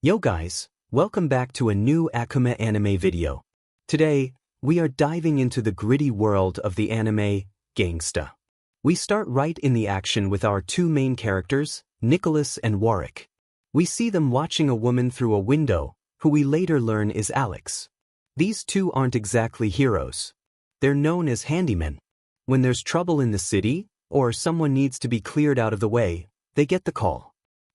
Yo guys, welcome back to a new Akuma anime video. Today, we are diving into the gritty world of the anime, Gangsta. We start right in the action with our two main characters, Nicolas and Worick. We see them watching a woman through a window, who we later learn is Alex. These two aren't exactly heroes. They're known as handymen. When there's trouble in the city, or someone needs to be cleared out of the way, they get the call.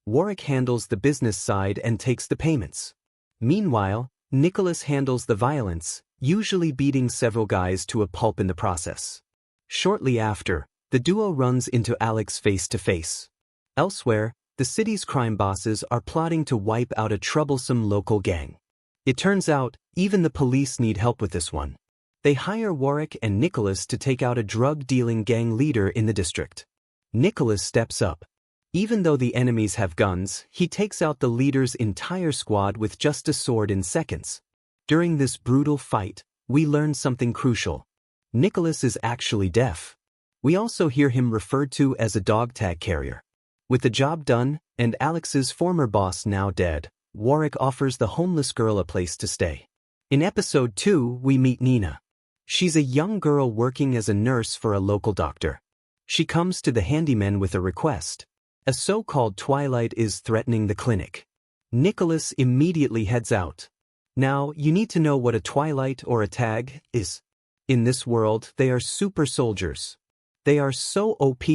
Worick handles the business side and takes the payments. Meanwhile, Nicolas handles the violence, usually beating several guys to a pulp in the process. Shortly after, the duo runs into Alex face to face. Elsewhere, the city's crime bosses are plotting to wipe out a troublesome local gang. It turns out, even the police need help with this one. They hire Worick and Nicolas to take out a drug-dealing gang leader in the district. Nicolas steps up. Even though the enemies have guns, he takes out the leader's entire squad with just a sword in seconds. During this brutal fight, we learn something crucial. Nicolas is actually deaf. We also hear him referred to as a dog tag carrier. With the job done, and Alex's former boss now dead, Worick offers the homeless girl a place to stay. In episode 2, we meet Nina. She's a young girl working as a nurse for a local doctor. She comes to the handymen with a request. A so-called Twilight is threatening the clinic. Nicolas immediately heads out. Now, you need to know what a Twilight or a tag is. In this world, they are super soldiers. They are so OP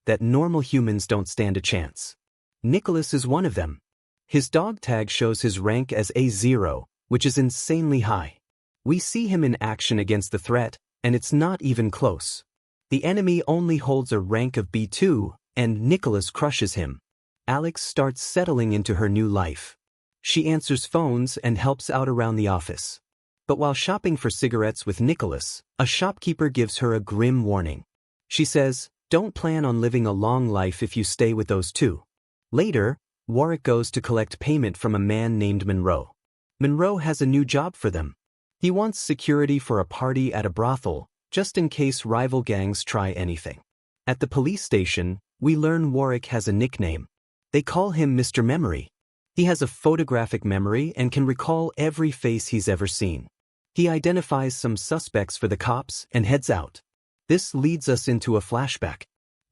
that normal humans don't stand a chance. Nicolas is one of them. His dog tag shows his rank as A0, which is insanely high. We see him in action against the threat, and it's not even close. The enemy only holds a rank of B2, and Nicolas crushes him. Alex starts settling into her new life. She answers phones and helps out around the office. But while shopping for cigarettes with Nicolas, a shopkeeper gives her a grim warning. She says, "Don't plan on living a long life if you stay with those two." Later, Worick goes to collect payment from a man named Monroe. Monroe has a new job for them. He wants security for a party at a brothel, just in case rival gangs try anything. At the police station, we learn Worick has a nickname. They call him Mr. Memory. He has a photographic memory and can recall every face he's ever seen. He identifies some suspects for the cops and heads out. This leads us into a flashback.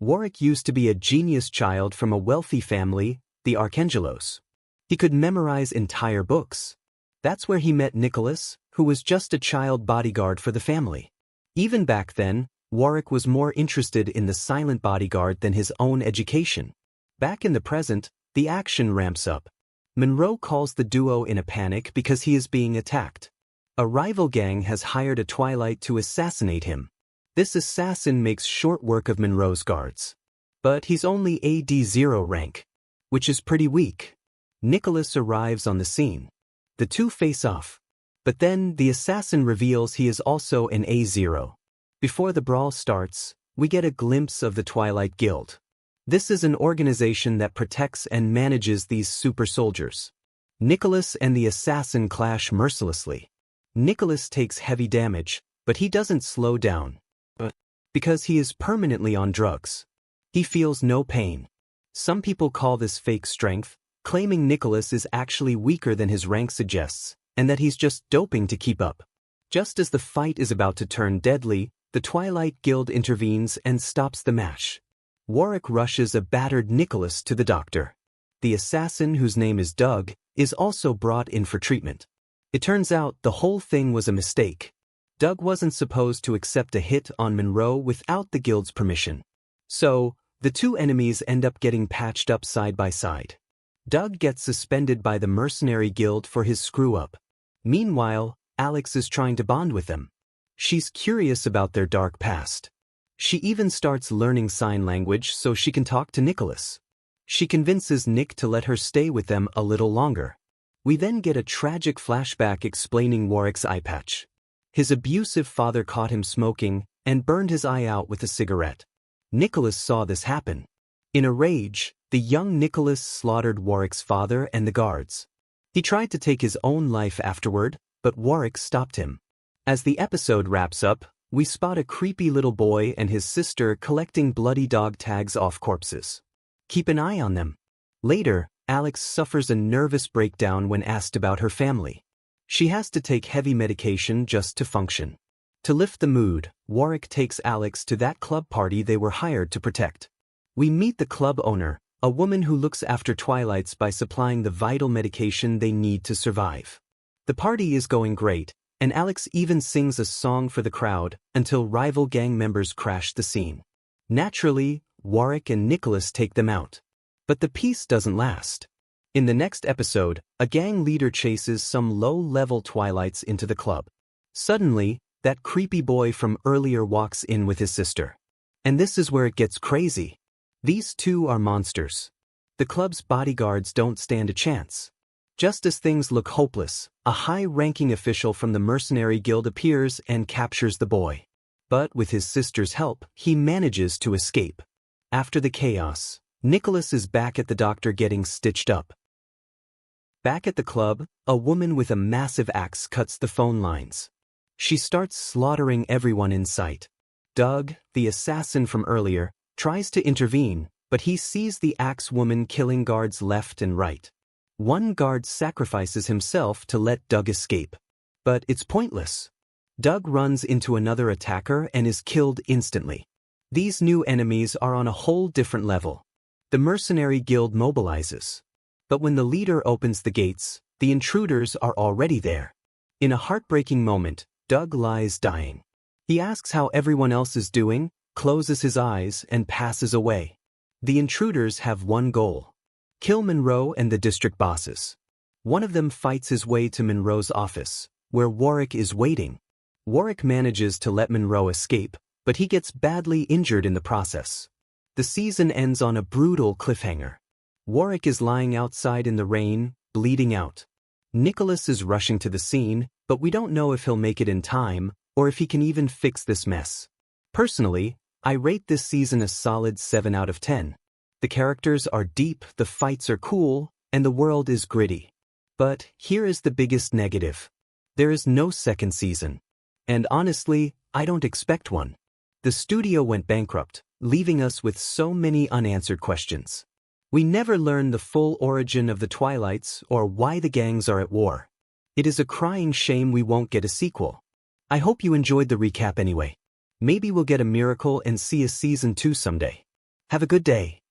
Worick used to be a genius child from a wealthy family, the Arcangelos. He could memorize entire books. That's where he met Nicolas, who was just a child bodyguard for the family. Even back then, Worick was more interested in the silent bodyguard than his own education. Back in the present, the action ramps up. Monroe calls the duo in a panic because he is being attacked. A rival gang has hired a Twilight to assassinate him. This assassin makes short work of Monroe's guards. But he's only AD0 rank, which is pretty weak. Nicolas arrives on the scene. The two face off. But then the assassin reveals he is also an A0. Before the brawl starts, we get a glimpse of the Twilight Guild. This is an organization that protects and manages these super soldiers. Nicolas and the assassin clash mercilessly. Nicolas takes heavy damage, but he doesn't slow down. Because he is permanently on drugs. He feels no pain. Some people call this fake strength, claiming Nicolas is actually weaker than his rank suggests, and that he's just doping to keep up. Just as the fight is about to turn deadly, the Twilight Guild intervenes and stops the match. Worick rushes a battered Nicolas to the doctor. The assassin, whose name is Doug, is also brought in for treatment. It turns out the whole thing was a mistake. Doug wasn't supposed to accept a hit on Monroe without the guild's permission. So, the two enemies end up getting patched up side by side. Doug gets suspended by the mercenary guild for his screw-up. Meanwhile, Alex is trying to bond with them. She's curious about their dark past. She even starts learning sign language so she can talk to Nicolas. She convinces Nick to let her stay with them a little longer. We then get a tragic flashback explaining Worick's eye patch. His abusive father caught him smoking and burned his eye out with a cigarette. Nicolas saw this happen. In a rage, the young Nicolas slaughtered Worick's father and the guards. He tried to take his own life afterward, but Worick stopped him. As the episode wraps up, we spot a creepy little boy and his sister collecting bloody dog tags off corpses. Keep an eye on them. Later, Alex suffers a nervous breakdown when asked about her family. She has to take heavy medication just to function. To lift the mood, Worick takes Alex to that club party they were hired to protect. We meet the club owner, a woman who looks after Twilights by supplying the vital medication they need to survive. The party is going great, and Alex even sings a song for the crowd until rival gang members crash the scene. Naturally, Worick and Nicolas take them out. But the peace doesn't last. In the next episode, a gang leader chases some low-level Twilights into the club. Suddenly, that creepy boy from earlier walks in with his sister. And this is where it gets crazy. These two are monsters. The club's bodyguards don't stand a chance. Just as things look hopeless, a high-ranking official from the mercenary guild appears and captures the boy. But with his sister's help, he manages to escape. After the chaos, Nicolas is back at the doctor getting stitched up. Back at the club, a woman with a massive axe cuts the phone lines. She starts slaughtering everyone in sight. Doug, the assassin from earlier, tries to intervene, but he sees the axe woman killing guards left and right. One guard sacrifices himself to let Doug escape. But it's pointless. Doug runs into another attacker and is killed instantly. These new enemies are on a whole different level. The mercenary guild mobilizes. But when the leader opens the gates, the intruders are already there. In a heartbreaking moment, Doug lies dying. He asks how everyone else is doing, closes his eyes, and passes away. The intruders have one goal: kill Monroe and the district bosses. One of them fights his way to Monroe's office, where Worick is waiting. Worick manages to let Monroe escape, but he gets badly injured in the process. The season ends on a brutal cliffhanger. Worick is lying outside in the rain, bleeding out. Nicolas is rushing to the scene, but we don't know if he'll make it in time, or if he can even fix this mess. Personally, I rate this season a solid 7 out of 10. The characters are deep, the fights are cool, and the world is gritty. But here is the biggest negative. There is no second season. And honestly, I don't expect one. The studio went bankrupt, leaving us with so many unanswered questions. We never learn the full origin of the Twilights or why the gangs are at war. It is a crying shame we won't get a sequel. I hope you enjoyed the recap anyway. Maybe we'll get a miracle and see a season 2 someday. Have a good day.